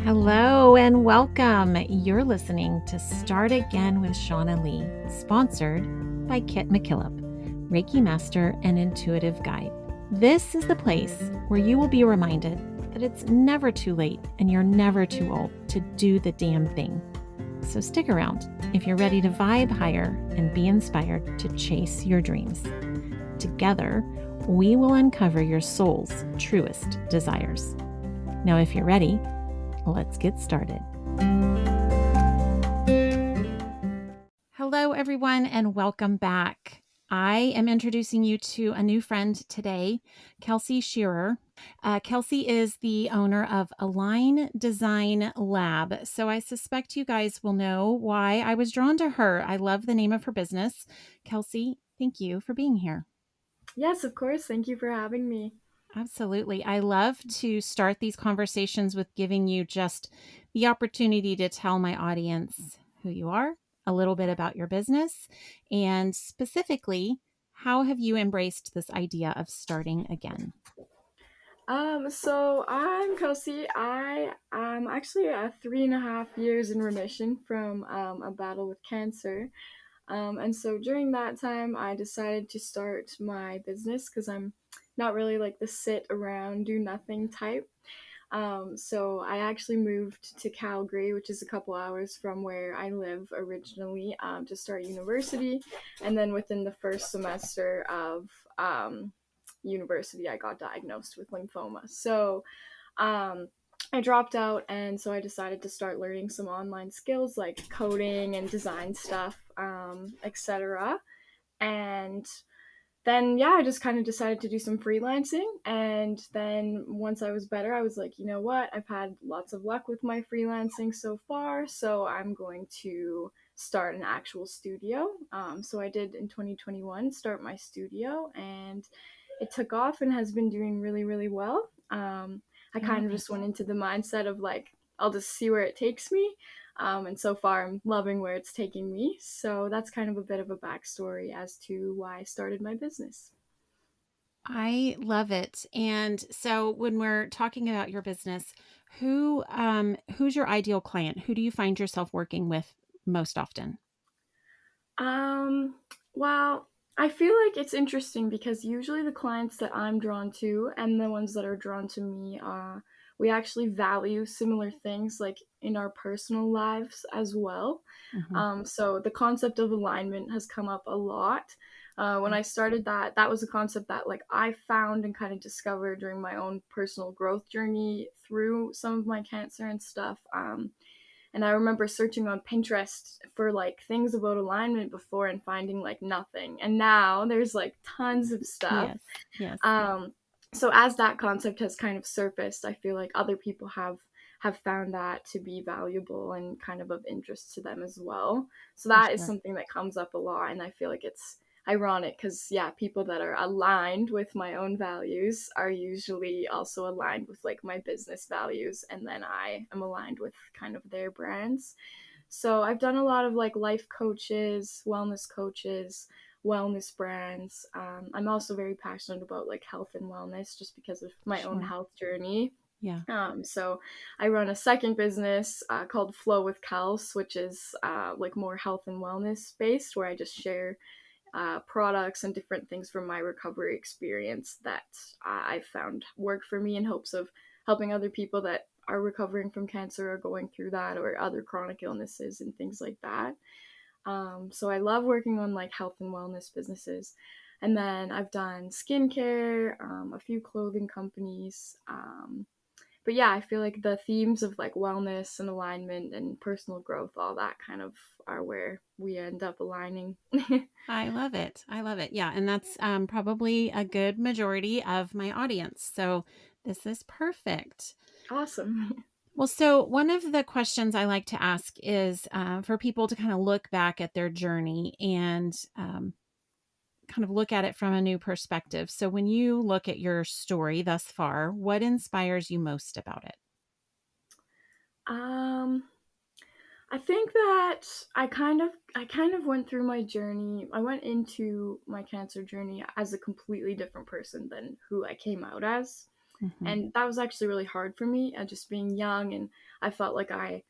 Hello and welcome. You're listening to Start Again with Shauna Lee, sponsored by Kit McKillop, Reiki Master and Intuitive Guide. This is the place where you will be reminded that it's never too late and you're never too old to do the damn thing. So stick around if you're ready to vibe higher and be inspired to chase your dreams. Together, we will uncover your soul's truest desires. Now, if you're ready, let's get started. Hello, everyone, and welcome back. I am introducing you to a new friend today, Kelsi Shearer. Kelsi is the owner of Align Design Lab. So I suspect you guys will know why I was drawn to her. I love the name of her business. Kelsi, thank you for being here. Yes, of course. Thank you for having me. Absolutely. I love to start these conversations with giving you just the opportunity to tell my audience who you are, a little bit about your business, and specifically, how have you embraced this idea of starting again? So I'm Kelsi. I am actually 3.5 years in remission from a battle with cancer. And so during that time, I decided to start my business because I'm not really like the sit around, do nothing type. So I actually moved to Calgary, which is a couple hours from where I live originally, to start university. And then within the first semester of university, I got diagnosed with lymphoma. So um, I dropped out, and so I decided to start learning some online skills like coding and design stuff, etc. And then yeah, I just kind of decided to do some freelancing. And then once I was better, I was like, you know what? I've had lots of luck with my freelancing so far, so I'm going to start an actual studio. So I did in 2021 start my studio, and it took off and has been doing really, really well. I I kind love of it. just went into the mindset of like, I'll just see where it takes me. And so far, I'm loving where it's taking me. So that's kind of a bit of a backstory as to why I started my business. I love it. And so when we're talking about your business, who's your ideal client? Who do you find yourself working with most often? Um, well, I feel like it's interesting because usually the clients that I'm drawn to and the ones that are drawn to me, we actually value similar things like in our personal lives as well. Mhm. So the concept of alignment has come up a lot. When I started that, that was a concept that like I found and kind of discovered during my own personal growth journey through some of my cancer and stuff. And I remember searching on Pinterest for like things about alignment before and finding like nothing. And now there's like tons of stuff. Yes, yes. Um, so as that concept has kind of surfaced, I feel like other people have found that to be valuable and kind of interest to them as well. So For that is sure. something that comes up a lot, and I feel like it's ironic because yeah, people that are aligned with my own values are usually also aligned with like my business values, and then I am aligned with kind of their brands. So I've done a lot of like life coaches, wellness brands. I'm also very passionate about like health and wellness just because of my own Sure. health journey. Yeah. So I run a second business called Flow with Kels, which is like more health and wellness based, where I just share products and different things from my recovery experience that I've found work for me in hopes of helping other people that are recovering from cancer or going through that or other chronic illnesses and things like that. So I love working on like health and wellness businesses. And then I've done skincare, a few clothing companies. But yeah, I feel like the themes of like wellness and alignment and personal growth, all that kind of are where we end up aligning. I love it. I love it. Yeah. And that's probably a good majority of my audience. So this is perfect. Awesome. Well, so one of the questions I like to ask is for people to kind of look back at their journey and kind of look at it from a new perspective. So when you look at your story thus far, what inspires you most about it? Um, I think that I kind of went through my journey. I went into my cancer journey as a completely different person than who I came out as. Mm-hmm. And that was actually really hard for me, just being young, and I felt like I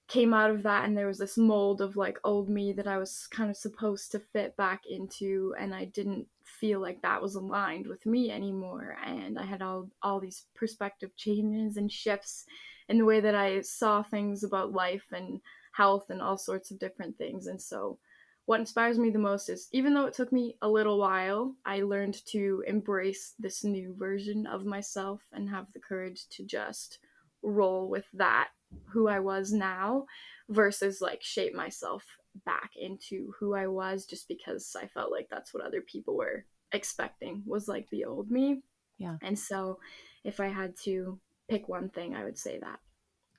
came out of that and there was this mold of like old me that I was kind of supposed to fit back into, and I didn't feel like that was aligned with me anymore. And I had all these perspective changes and shifts in the way that I saw things about life and health and all sorts of different things. And so what inspires me the most is, even though it took me a little while, I learned to embrace this new version of myself and have the courage to just roll with that, who I was now, versus like shape myself back into who I was just because I felt like that's what other people were expecting was like the old me. Yeah. And so if I had to pick one thing, I would say that.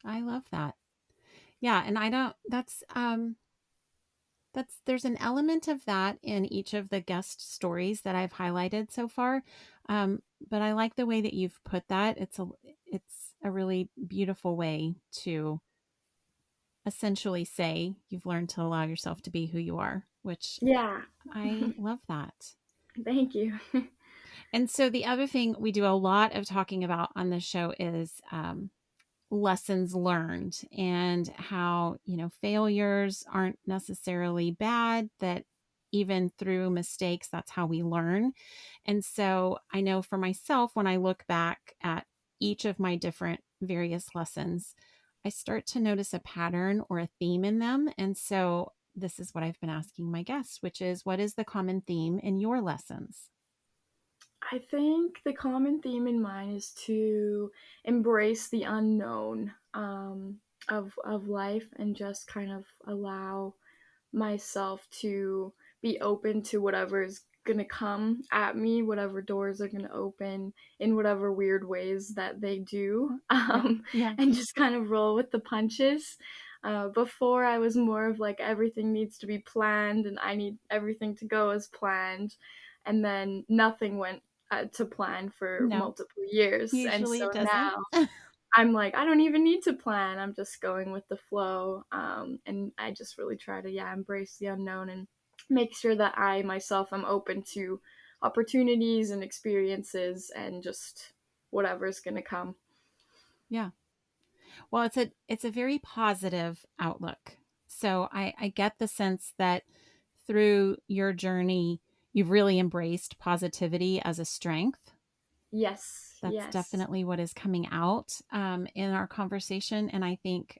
I love that. Yeah. And I don't, there's an element of that in each of the guest stories that I've highlighted so far. But I like the way that you've put that. It's a really beautiful way to essentially say you've learned to allow yourself to be who you are, which Yeah. I love that. Thank you. And so the other thing we do a lot of talking about on this show is lessons learned, and how, failures aren't necessarily bad, that even through mistakes, that's how we learn. And so I know for myself, when I look back at each of my different various lessons, I start to notice a pattern or a theme in them. And so this is what I've been asking my guests, which is, what is the common theme in your lessons? I think the common theme in mine is to embrace the unknown, of life, and just kind of allow myself to be open to whatever is going to come at me, whatever doors are going to open in whatever weird ways that they do, Yeah. Yeah. and just kind of roll with the punches. Before, I was more of like everything needs to be planned and I need everything to go as planned. And then nothing went to plan for No, multiple years. And usually so it doesn't. now I'm like, I don't even need to plan. I'm just going with the flow. And I just really try to, yeah, embrace the unknown and make sure that I myself am open to opportunities and experiences and just whatever's going to come. Yeah. Well, it's a very positive outlook. So I get the sense that through your journey, you've really embraced positivity as a strength. Yes, That's yes. definitely what is coming out in our conversation. And I think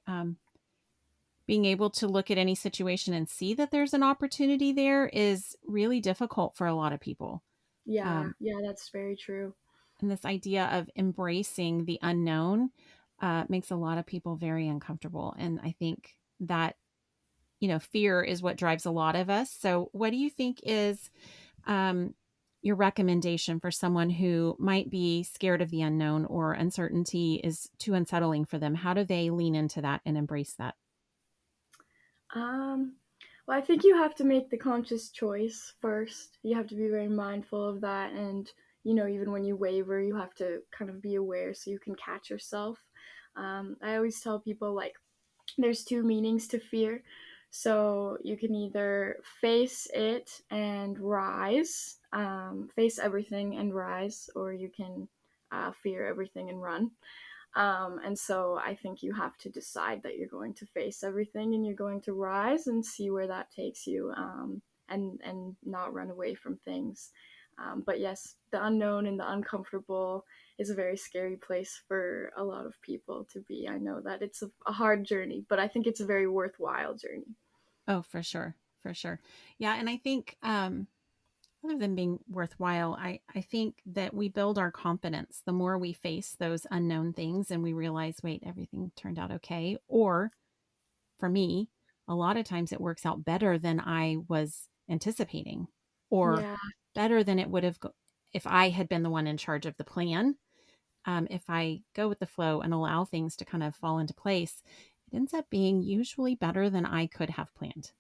being able to look at any situation and see that there's an opportunity there is really difficult for a lot of people. Yeah, Um, yeah, that's very true. and this idea of embracing the unknown makes a lot of people very uncomfortable. And I think that, fear is what drives a lot of us. So, what do you think is um, your recommendation for someone who might be scared of the unknown, or uncertainty is too unsettling for them? How do they lean into that and embrace that? Um, well, I think you have to make the conscious choice first. You have to be very mindful of that. And, even when you waver, you have to kind of be aware so you can catch yourself. I always tell people, like, there's two meanings to fear. So you can either face it and rise, face everything and rise, or you can fear everything and run. And so I think you have to decide that you're going to face everything and you're going to rise and see where that takes you, and not run away from things. But yes, the unknown and the uncomfortable is a very scary place for a lot of people to be. I know that it's a hard journey, but I think it's a very worthwhile journey. Oh, for sure. For sure. Yeah. And I think, other than being worthwhile, I think that we build our confidence the more we face those unknown things and we realize, wait, everything turned out okay. Or for me, a lot of times it works out better than I was anticipating, or Yeah. better than it would have if I had been the one in charge of the plan. If I go with the flow and allow things to kind of fall into place, it ends up being usually better than I could have planned.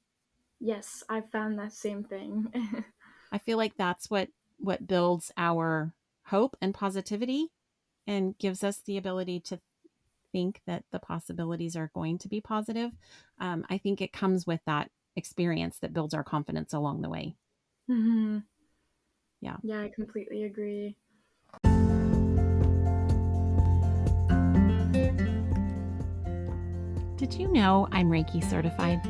Yes, I found that same thing. I feel like that's what builds our hope and positivity and gives us the ability to think that the possibilities are going to be positive. I think it comes with that experience that builds our confidence along the way. Hmm. Yeah. Yeah, I completely agree. Did you know I'm Reiki certified?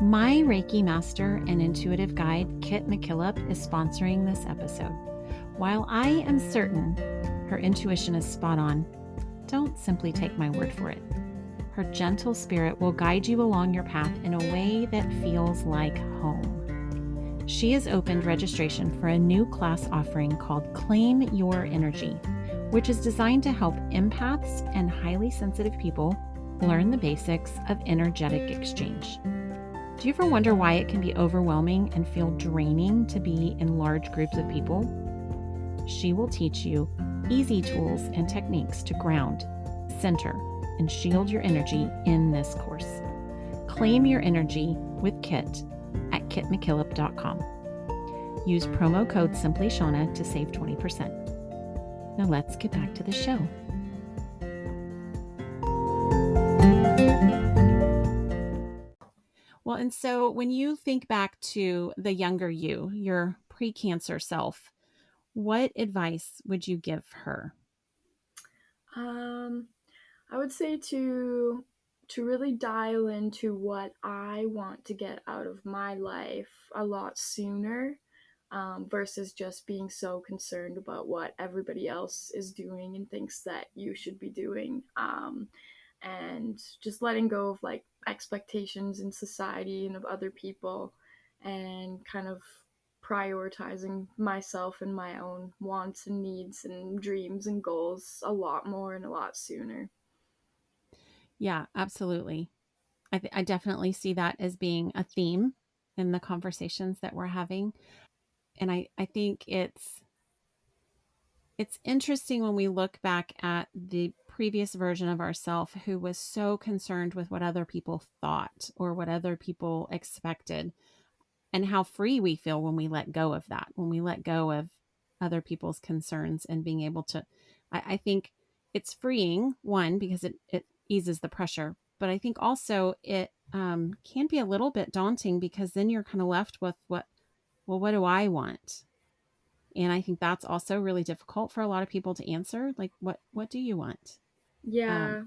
My Reiki master and intuitive guide, Kit McKillop, is sponsoring this episode. While I am certain her intuition is spot on, don't simply take my word for it. Her gentle spirit will guide you along your path in a way that feels like home. She has opened registration for a new class offering called Claim Your Energy, which is designed to help empaths and highly sensitive people learn the basics of energetic exchange. Do you ever wonder why it can be overwhelming and feel draining to be in large groups of people? She will teach you easy tools and techniques to ground, center, and shield your energy in this course. Claim your energy with Kit at kitmckillop.com. Use promo code SimplyShauna to save 20%. Now let's get back to the show. Well, and so when you think back to the younger you, your pre-cancer self, what advice would you give her? I would say to really dial into what I want to get out of my life a lot sooner, versus just being so concerned about what everybody else is doing and thinks that you should be doing. And just letting go of like expectations in society and of other people, and kind of prioritizing myself and my own wants and needs and dreams and goals a lot more and a lot sooner. Yeah, absolutely. I definitely see that as being a theme in the conversations that we're having. And I think it's interesting when we look back at the previous version of ourselves who was so concerned with what other people thought or what other people expected, and how free we feel when we let go of that, when we let go of other people's concerns and being able to, I think it's freeing, one, because it eases the pressure. But I think also it can be a little bit daunting because then you're kind of left with what do I want? And I think that's also really difficult for a lot of people to answer. Like, what do you want? Um, Yeah.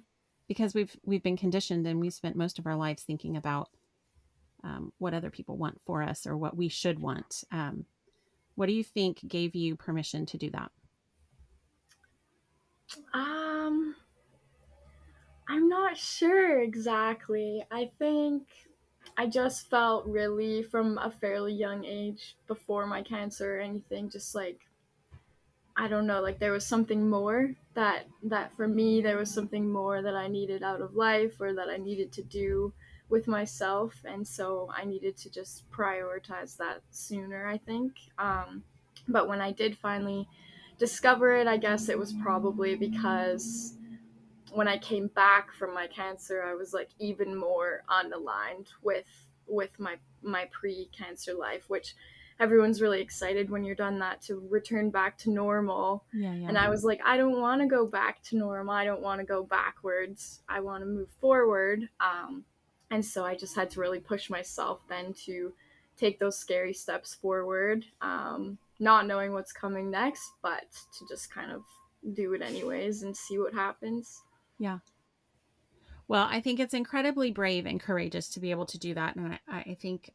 because we've been conditioned and we've spent most of our lives thinking about what other people want for us or what we should want. What do you think gave you permission to do that? Um, I'm not sure exactly. I think I just felt really from a fairly young age before my cancer or anything, just like I don't know, like there was something more that for me there was something more that I needed out of life or that I needed to do with myself, and so I needed to just prioritize that sooner, I think. But when I did finally discover it, I guess it was probably because when I came back from my cancer, I was like even more unaligned with my pre-cancer life, which everyone's really excited when you're done that to return back to normal. Yeah, yeah, And I was like, I don't want to go back to normal. I don't want to go backwards. I want to move forward. And so I just had to really push myself then to take those scary steps forward, not knowing what's coming next, but to just kind of do it anyways and see what happens. yeah. Well, I think it's incredibly brave and courageous to be able to do that. And I think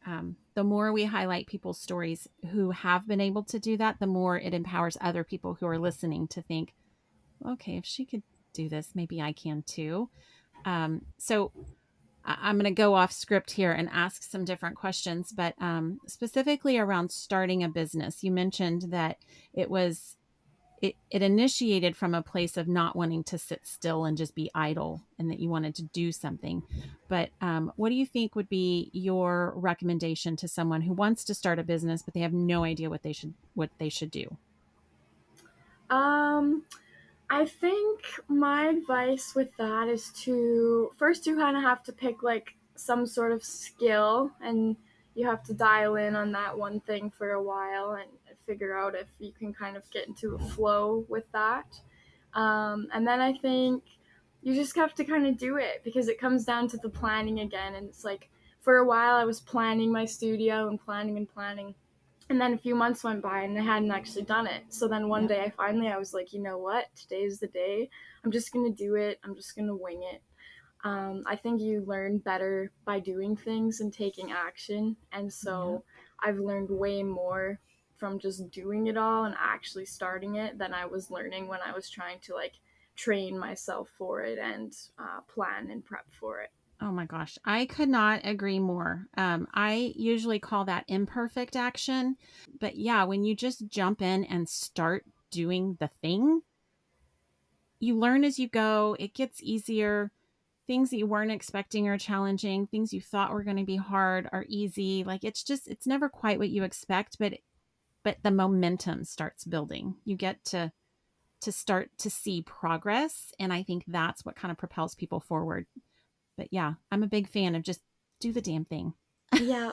the more we highlight people's stories who have been able to do that, the more it empowers other people who are listening to think, okay, if she could do this, maybe I can too. So I'm going to go off script here and ask some different questions, but specifically around starting a business. You mentioned that it was it initiated from a place of not wanting to sit still and just be idle, and that you wanted to do something. But what do you think would be your recommendation to someone who wants to start a business but they have no idea what they should do? Um, I think my advice with that is to first you kind of have to pick like some sort of skill, and you have to dial in on that one thing for a while and figure out if you can kind of get into a flow with that. And then I think you just have to kind of do it because it comes down to the planning again. And it's like for a while I was planning my studio and planning and planning, and then a few months went by and I hadn't actually done it. So then one Yep. day I was like, you know what? Today's the day. I'm just going to do it. I'm just going to wing it. I think you learn better by doing things and taking action. And Yeah. so I've learned way more from just doing it all and actually starting it than I was learning when I was trying to like train myself for it and plan and prep for it. Oh my gosh, I could not agree more. I usually call that imperfect action. But yeah, when you just jump in and start doing the thing, you learn as you go. It gets easier. Things that you weren't expecting are challenging. Things you thought were going to be hard are easy. Like it's never quite what you expect, but the momentum starts building. You get to start to see progress, and I think that's what kind of propels people forward. But yeah, I'm a big fan of just do the damn thing. Yeah.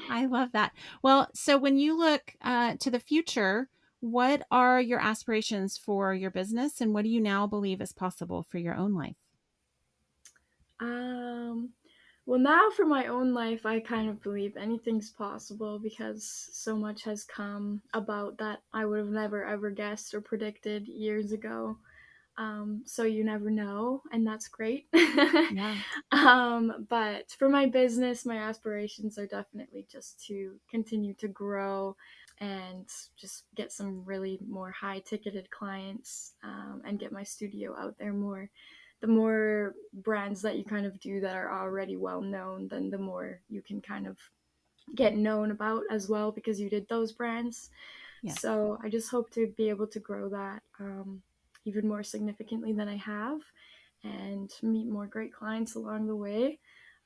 I love that. Well, so when you look to the future, what are your aspirations for your business, and what do you now believe is possible for your own life? um, well, now for my own life, I kind of believe anything's possible because so much has come about that I would have never ever guessed or predicted years ago. So you never know, and that's great. Yeah, But for my business, my aspirations are definitely just to continue to grow and just get some really more high ticketed clients, and get my studio out there more. The more brands that you kind of do that are already well known, then the more you can kind of get known about as well because you did those brands. yes. So I just hope to be able to grow that even more significantly than I have and meet more great clients along the way.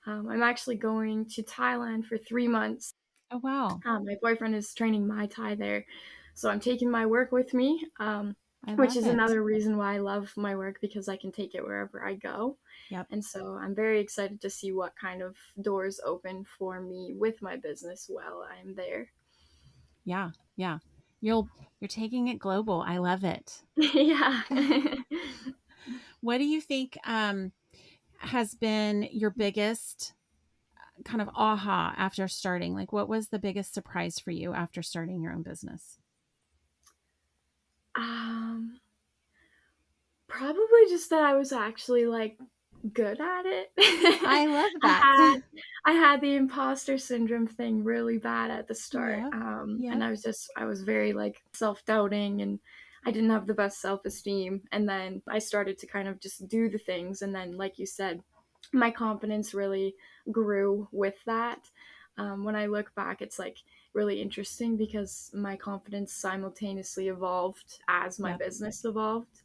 I'm actually going to Thailand for 3 months. Oh, wow. My boyfriend is training Muay Thai there. So I'm taking my work with me, I which love is it. another reason why I love my work because I can take it wherever I go. Yep. And so I'm very excited to see what kind of doors open for me with my business while I'm there. Yeah. Yeah. You'll you're taking it global. I love it. Yeah. What do you think has been your biggest kind of aha after starting? Like, what was the biggest surprise for you after starting your own business? um, Probably just that I was actually like good at it. I love I that. had I had the imposter syndrome thing really bad at the start. Yep. And Yep. I was very like self-doubting and I didn't have the best self-esteem. And then I started to kind of just do the things and then like you said, my confidence really grew with that. When I look back, it's like really interesting because my confidence simultaneously evolved as my Yep. business evolved.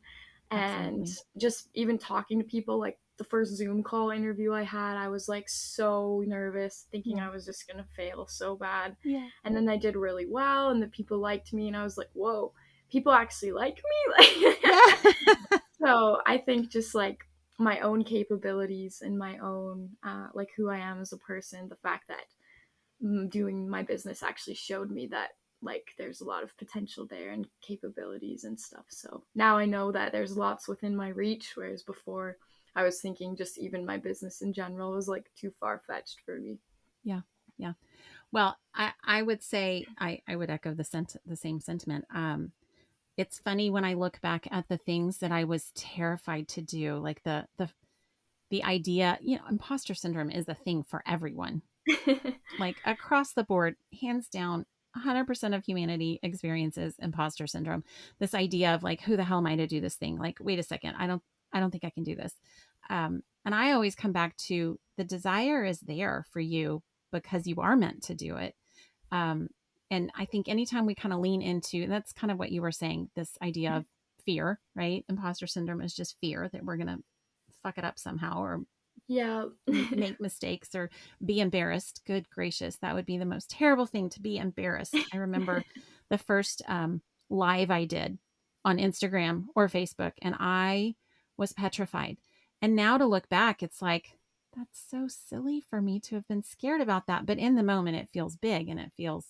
And Absolutely. just even talking to people, like the first Zoom call interview I had, I was like so nervous, thinking Yeah. I was just gonna fail so bad. Yeah. And then I did really well, and the people liked me, and I was like, whoa, people actually like me. Yeah. So I think just like my own capabilities and my own like who I am as a person, the fact that doing my business actually showed me that like there's a lot of potential there and capabilities and stuff. So now I know that there's lots within my reach, whereas before I was thinking just even my business in general was like too far fetched for me. Yeah. Yeah. Well, I would say I would echo the same sentiment. It's funny when I look back at the things that I was terrified to do, like the idea, imposter syndrome is a thing for everyone, like across the board, hands down. 100% of humanity experiences imposter syndrome. This idea of like, who the hell am I to do this thing? Like, wait a second, I don't think I can do this. And I always come back to the desire is there for you because you are meant to do it. Um, and I think anytime we kind of lean into, that's kind of what you were saying, this idea of fear, right? Imposter syndrome is just fear that we're going to fuck it up somehow or Yeah. make mistakes or be embarrassed. Good gracious, that would be the most terrible thing, to be embarrassed. I remember the first live I did on Instagram or Facebook, and I was petrified. And now to look back, it's like, that's so silly for me to have been scared about that. But in the moment, it feels big and it feels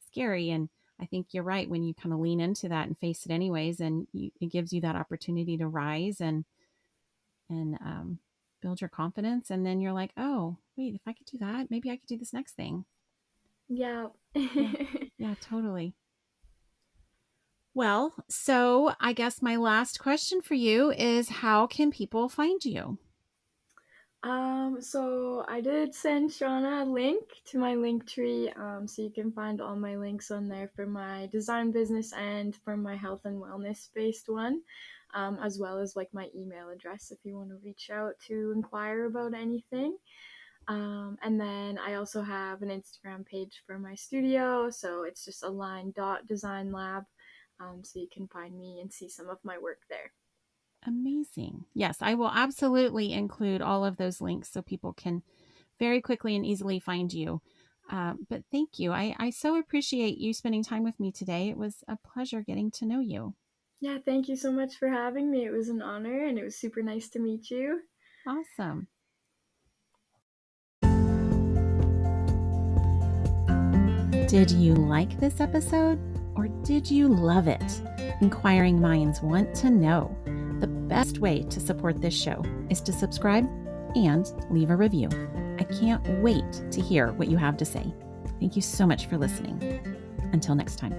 scary. And I think you're right when you kind of lean into that and face it anyways, and it gives you that opportunity to rise and build your confidence. And then you're like, oh, wait, if I could do that, maybe I could do this next thing. Yeah. Yeah. Yeah, totally. Well, so I guess my last question for you is how can people find you? So I did send Shauna a link to my link tree, so you can find all my links on there for my design business and for my health and wellness based one, as well as like my email address if you want to reach out to inquire about anything. And then I also have an Instagram page for my studio, so it's just align.designlab, so you can find me and see some of my work there. Amazing. Yes, I will absolutely include all of those links so people can very quickly and easily find you. But thank you. I so appreciate you spending time with me today. It was a pleasure getting to know you. Yeah, thank you so much for having me. It was an honor and it was super nice to meet you. Awesome. Did you like this episode or did you love it? Inquiring minds want to know. The best way to support this show is to subscribe and leave a review. I can't wait to hear what you have to say. Thank you so much for listening. Until next time.